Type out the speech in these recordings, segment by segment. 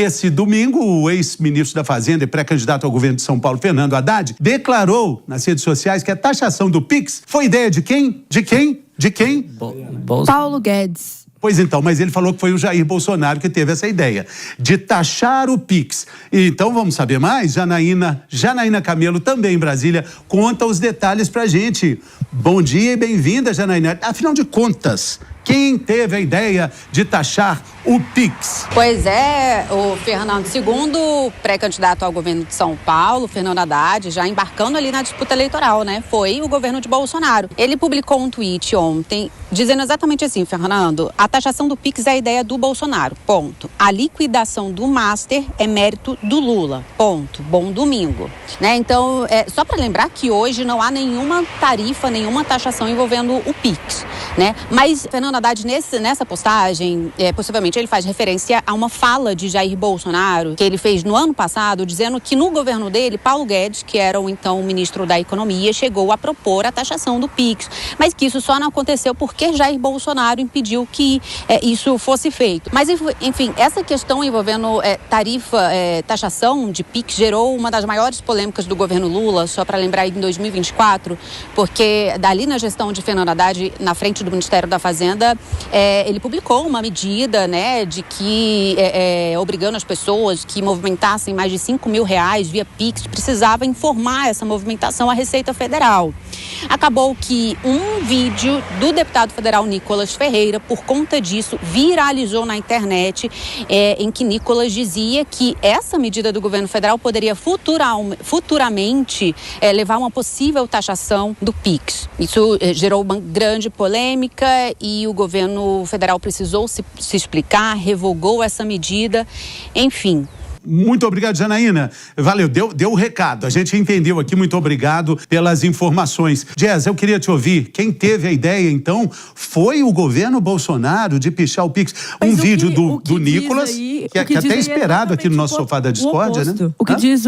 Nesse domingo, o ex-ministro da Fazenda e pré-candidato ao governo de São Paulo, Fernando Haddad, declarou nas redes sociais que a taxação do Pix foi ideia de quem? De quem? Paulo Guedes. Pois então, mas ele falou que foi o Jair Bolsonaro que teve essa ideia de taxar o Pix. Então vamos saber mais? Janaína Camelo, também em Brasília, conta os detalhes pra gente. Bom dia e bem-vinda, Janaína. Afinal de contas, quem teve a ideia de taxar o Pix? Pois é, o Fernando, segundo o pré-candidato ao governo de São Paulo, Fernando Haddad, já embarcando ali na disputa eleitoral, né? Foi o governo de Bolsonaro. Ele publicou um tweet ontem dizendo exatamente assim, Fernando, a taxação do Pix é a ideia do Bolsonaro, ponto. A liquidação do Master é mérito do Lula, ponto. Bom domingo. Né? Então, só para lembrar que hoje não há nenhuma tarifa, nenhuma taxação envolvendo o Pix, né? Mas Fernando Haddad, nessa postagem, possivelmente ele faz referência a uma fala de Jair Bolsonaro, que ele fez no ano passado, dizendo que no governo dele, Paulo Guedes, que era então o ministro da Economia, chegou a propor a taxação do Pix, mas que isso só não aconteceu porque Jair Bolsonaro impediu que isso fosse feito. Mas, enfim, essa questão envolvendo taxação de Pix gerou uma das maiores polêmicas do governo Lula, só para lembrar, em 2024, porque dali na gestão de Fernando Haddad, na frente do Ministério da Fazenda, ele publicou uma medida, né, de que obrigando as pessoas que movimentassem mais de R$5 mil via Pix, precisava informar essa movimentação à Receita Federal. Acabou que um vídeo do deputado federal Nicolas Ferreira, por conta disso, viralizou na internet, em que Nicolas dizia que essa medida do governo federal poderia futuramente levar a uma possível taxação do Pix. Isso gerou uma grande polêmica e o governo federal precisou se explicar, revogou essa medida, enfim. Muito obrigado, Janaína. Valeu, deu o recado. A gente entendeu aqui, muito obrigado pelas informações. Jazz, eu queria te ouvir. Quem teve a ideia, então, foi o governo Bolsonaro de pichar o Pix. Um vídeo do Nicolas, que é até esperado aqui no nosso sofá da discórdia, né? O que diz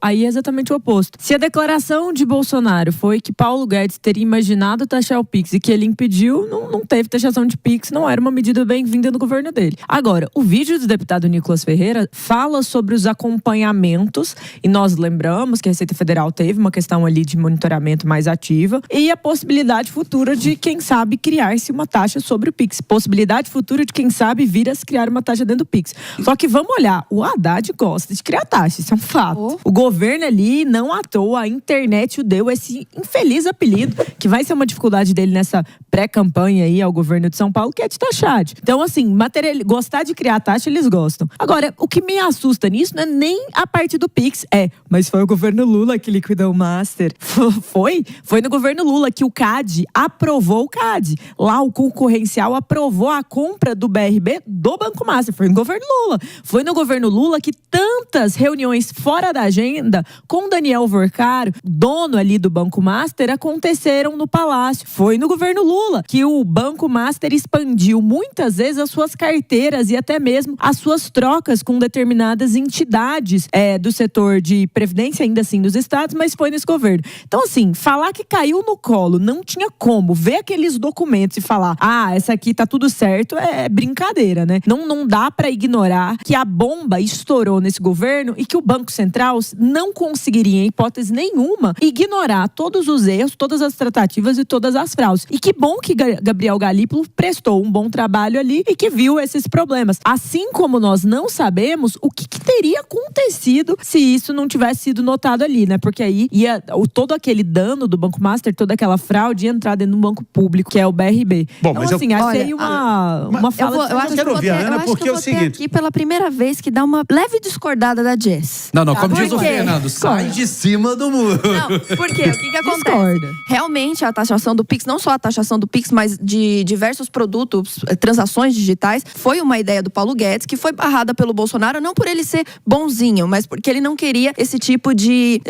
aí é exatamente o oposto. Se a declaração de Bolsonaro foi que Paulo Guedes teria imaginado taxar o Pix e que ele impediu, não teve taxação de Pix, não era uma medida bem-vinda no governo dele. Agora, o vídeo do deputado Nicolas Ferreira fala sobre os acompanhamentos, e nós lembramos que a Receita Federal teve uma questão ali de monitoramento mais ativa, e a possibilidade futura de, quem sabe, criar-se uma taxa sobre o Pix. Possibilidade futura de, quem sabe, vir a se criar uma taxa dentro do Pix. Só que vamos olhar, o Haddad gosta de criar taxa, isso é um fato. O governo ali, não à toa, a internet o deu esse infeliz apelido, que vai ser uma dificuldade dele nessa pré-campanha aí ao governo de São Paulo, que é de taxar. Então, assim, gostar de criar taxa, eles gostam. Agora, o que me assusta nisso não é nem a parte do Pix, mas foi o governo Lula que liquidou o Master. Foi no governo Lula que o CAD aprovou o CAD. Lá o concorrencial aprovou a compra do BRB do Banco Master. Foi no governo Lula. Foi no governo Lula que tantas reuniões fora da agenda com Daniel Vorcaro, dono ali do Banco Master, aconteceram no Palácio. Foi no governo Lula que o Banco Master expandiu muitas vezes as suas carteiras e até mesmo as suas trocas com determinadas entidades do setor de previdência, ainda assim dos estados, mas foi nesse governo. Então, assim, falar que caiu no colo, não tinha como ver aqueles documentos e falar, essa aqui tá tudo certo, é brincadeira, né? Não dá pra ignorar que a bomba estourou nesse governo e que o Banco Central não conseguiria, em hipótese nenhuma, ignorar todos os erros, todas as tratativas e todas as fraudes. E que bom que Gabriel Galípolo prestou um bom trabalho ali e que viu esses problemas. Assim como nós não sabemos o que teria acontecido se isso não tivesse sido notado ali, né? Porque aí ia todo aquele dano do Banco Master, toda aquela fraude ia entrar dentro de um banco público, que é o BRB. Bom, então, mas achei uma fala... Eu acho que eu vou ter aqui pela primeira vez que dá uma leve discordada da Jess. Não, como diz o Fernando, sai de cima do muro. Não, por quê? O que acontece? Realmente a taxação do Pix, não só a taxação do Pix, mas de diversos produtos, transações digitais, foi uma ideia do Paulo Guedes, que foi barrada pelo Bolsonaro, não por ele ser ser bonzinho, mas porque ele não queria esse tipo de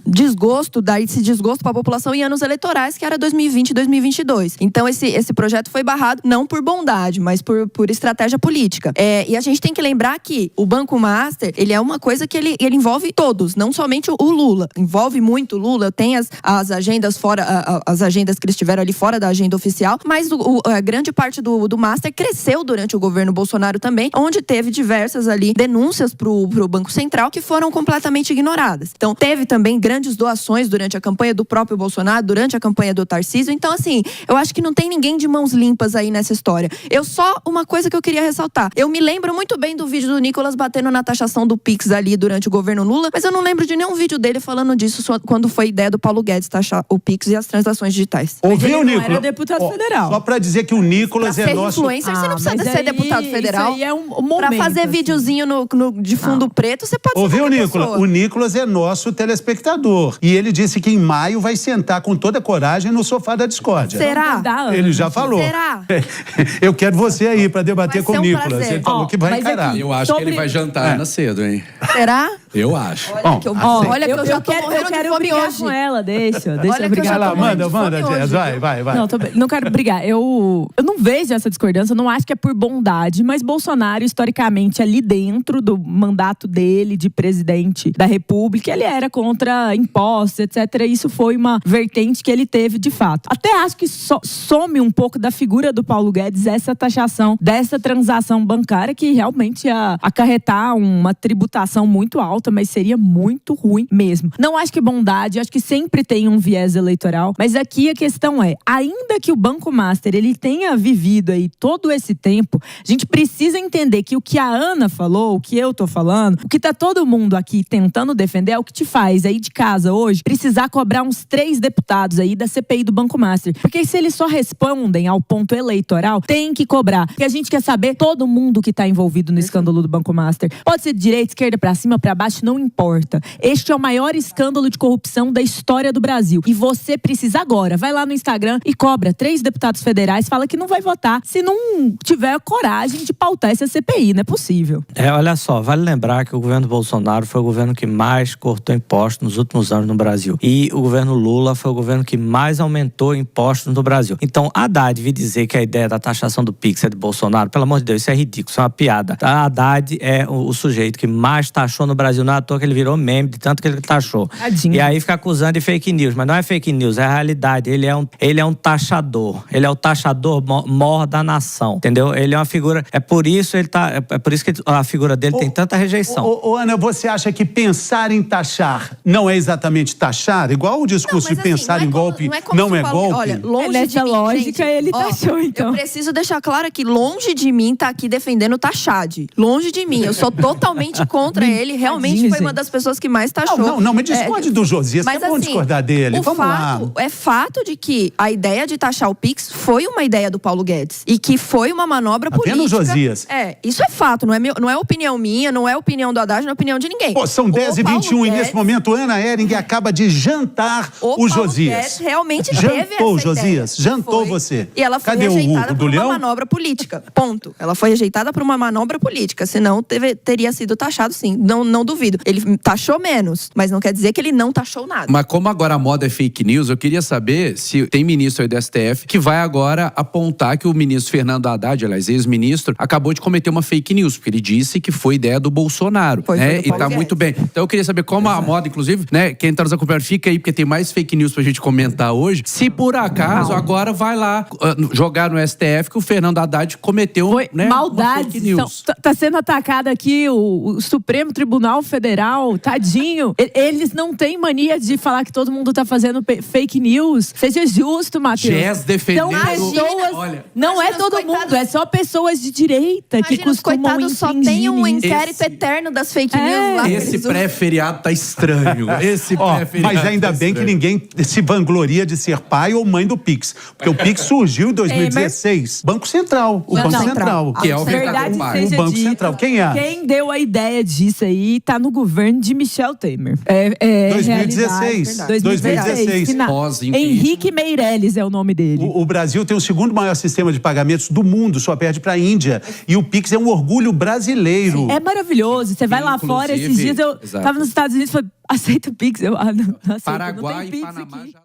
desgosto, esse desgosto para a população em anos eleitorais, que era 2020 e 2022. Então esse projeto foi barrado não por bondade, mas por estratégia política. E a gente tem que lembrar que o Banco Master, ele é uma coisa que ele envolve todos, não somente o Lula. Envolve muito o Lula, tem as agendas fora, as agendas que eles tiveram ali fora da agenda oficial, mas a grande parte do Master cresceu durante o governo Bolsonaro também, onde teve diversas ali denúncias pro Banco Central que foram completamente ignoradas. Então, teve também grandes doações durante a campanha do próprio Bolsonaro, durante a campanha do Tarcísio. Então, assim, eu acho que não tem ninguém de mãos limpas aí nessa história. Uma coisa que eu queria ressaltar. Eu me lembro muito bem do vídeo do Nicolas batendo na taxação do Pix ali durante o governo Lula, mas eu não lembro de nenhum vídeo dele falando disso quando foi ideia do Paulo Guedes taxar o Pix e as transações digitais. Ouviu, Ele não Nicolas? era deputado federal. Só pra dizer que o Nicolas Pra ser nosso... influencer, você não precisa ser deputado federal. Isso aí é um momento, pra fazer assim. videozinho de fundo preto, você pode ser Ouviu, qualquer Nicolas? pessoa. O Nicolas é nosso telespectador. E ele disse que em maio vai sentar com toda a coragem no sofá da discórdia. Será? Ele já falou. Será? Eu quero você aí pra debater Vai com ser o um Nicolas. prazer. Ele falou que vai mas encarar. aqui- Eu acho que ele vai jantar Ana cedo, hein? Será? Eu acho. Bom, Olha que eu já tô morrendo de fome brigar hoje. com ela, deixa Olha eu que eu já brigar. Vai lá, tô morrendo manda, de fome Jess, hoje, vai. Não, não quero brigar. Eu não vejo essa discordância, eu não acho que é por bondade, mas Bolsonaro, historicamente, ali dentro do mandato dele de presidente da República, ele era contra impostos, etc. Isso foi uma vertente que ele teve de fato. Até acho que some um pouco da figura do Paulo Guedes essa taxação dessa transação bancária que realmente ia acarretar uma tributação muito alta, mas seria muito ruim mesmo. Não acho que bondade, acho que sempre tem um viés eleitoral, mas aqui a questão é, ainda que o Banco Master ele tenha vivido aí todo esse tempo, a gente precisa entender que o que a Ana falou, o que eu tô falando, o que tá todo mundo aqui tentando defender é o que te faz aí de casa hoje precisar cobrar uns 3 deputados aí da CPI do Banco Master. Porque se eles só respondem ao ponto eleitoral, tem que cobrar. Porque a gente quer saber todo mundo que tá envolvido no escândalo do Banco Master. Pode ser de direita, esquerda, pra cima, pra baixo, não importa. Este é o maior escândalo de corrupção da história do Brasil. E você precisa agora, vai lá no Instagram e cobra 3 deputados federais, fala que não vai votar se não tiver coragem de pautar essa CPI, não é possível. Olha só, vale lembrar que o governo Bolsonaro foi o governo que mais cortou impostos nos últimos anos no Brasil. E o governo Lula foi o governo que mais aumentou impostos no Brasil. Então, Haddad vir dizer que a ideia da taxação do Pix é de Bolsonaro, pelo amor de Deus, isso é ridículo, isso é uma piada. Haddad é o sujeito que mais taxou no Brasil, não é à toa que ele virou meme de tanto que ele taxou. Tadinho. E aí fica acusando de fake news, mas não é fake news, é a realidade. Ele é um taxador. Ele é o taxador mor da nação, entendeu? Ele é uma figura, é por isso que a figura dele tem tanta rejeição. Ana, você acha que pensar em taxar não é exatamente taxar? Igual o discurso de pensar em golpe não é golpe? Olha, longe Nessa de mim, lógica, gente, ele taxou, então. Eu preciso deixar claro aqui, longe de mim tá aqui defendendo taxade. Longe de mim, eu sou totalmente contra ele. Realmente foi uma das pessoas que mais taxou. Não, mas discorde do Josias, que é bom discordar dele. Vamos lá. É fato de que a ideia de taxar o Pix foi uma ideia do Paulo Guedes. E que foi uma manobra política. Apenas Josias. Isso é fato, não é opinião minha, não é opinião do Haddad, não é opinião de ninguém. Pô, são 10h21 e nesse momento Ana Hering acaba de jantar o Josias. Guedes realmente Jantou, teve essa Josias, ideia. jantou você. E ela foi Cadê rejeitada o por Dulhão? uma manobra política. Ponto. Ela foi rejeitada por uma manobra política. Senão teria sido taxado, sim. Não duvido. Ele taxou menos, mas não quer dizer que ele não taxou nada. Mas como agora a moda é fake news, eu queria saber se tem ministro aí do STF que vai agora apontar que o ministro Fernando Haddad, aliás, ex-ministro, acabou de cometer uma fake news, porque ele disse que foi ideia do Bolsonaro, Foi né? do E Paulo tá Guedes. muito bem. Então eu queria saber como a moda, inclusive, né? Quem tá nos acompanhando, fica aí, porque tem mais fake news pra gente comentar hoje. Se por acaso agora vai lá jogar no STF que o Fernando Haddad cometeu, Foi né, maldade. uma fake news. Tá sendo atacado aqui o Supremo Tribunal Federal, tadinho. Eles não têm mania de falar que todo mundo tá fazendo fake news. Seja justo, Matheus. Jess defendendo... Então, pessoas, Olha, não é imagina os todo mundo, coitados. é só pessoas de direita que Imagina, os costumam coitados só infringir tem um nisso. inquérito eterno das fake news lá. esse pré-feriado tá estranho. Esse Ó, pré-feriado mas ainda tá bem que estranho. ninguém se vangloria de ser pai ou mãe do Pix. Porque o Pix surgiu em 2016. Banco Central. O Banco Central. Que é o Verdade verdadeiro pai. seja O Banco dita, Central. Quem é? Quem deu a ideia disso aí tá no governo de Michel Temer. 2016. realidade. 2016. Pós-impeachment. Henrique Meirelles é o nome dele. O Brasil tem o segundo maior sistema de pagamentos do mundo, só perde para a Índia. E o Pix é um orgulho brasileiro. É maravilhoso. Você vai lá fora, esses dias eu exato. tava nos Estados Unidos e falei, aceita o Pix? Eu, não aceito, Paraguai não tem e Pix Panamá aqui. já